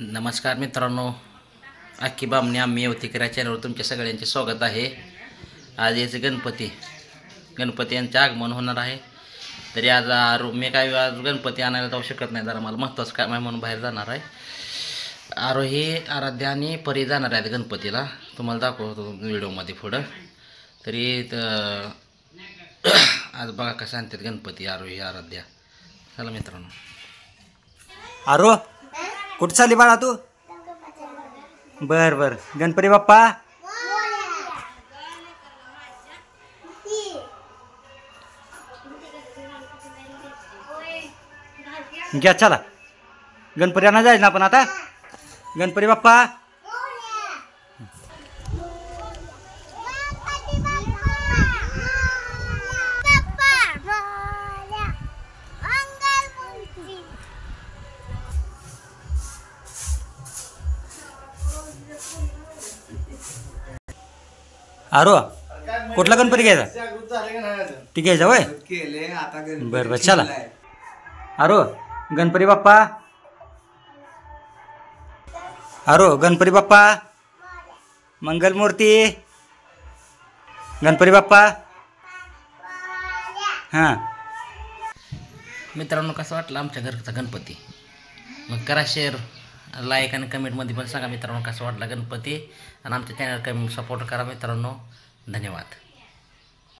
नमस्कार मित्रांनो, अख्खी बामणी आम्ही यवतिकर या चॅनलवर तुमच्या सगळ्यांचे स्वागत आहे। आज याचे गणपती यांचे आगमन होणार आहे। तरी आज मी काय आज गणपती आणायला जाऊ शकत नाही, जरा मला महत्त्वाचं काम आहे म्हणून बाहेर जाणार आहे। आरोही, आराध्या आणि परी जाणार आहेत गणपतीला, तुम्हाला दाखवतो व्हिडिओमध्ये पुढं। तरी आज बघा कसं आणतात गणपती आरोही आराध्या। चला मित्रांनो। आरो कुठं चालली बाळा तू? बर बर गणपती बाप्पा घ्या, चला गणपती आणा जायचं ना आपण आता। गणपती बाप्पा आरो कुठला गणपती घ्यायचा? ती घ्यायचा वय? बर बर चला। आरो गणपती बाप्पा, आरो गणपती बाप्पा मंगलमूर्ती, गणपती बाप्पा। हां मित्रांनो, कसं वाटलं आमच्या घरचा गणपती? मग करा शेअर, लाईक आणि कमेंटमध्ये पण सांगा मित्रांनो कसं वाटलं गणपती। आणि आमच्या चॅनल कमेंट सपोर्ट करा मित्रांनो। धन्यवाद।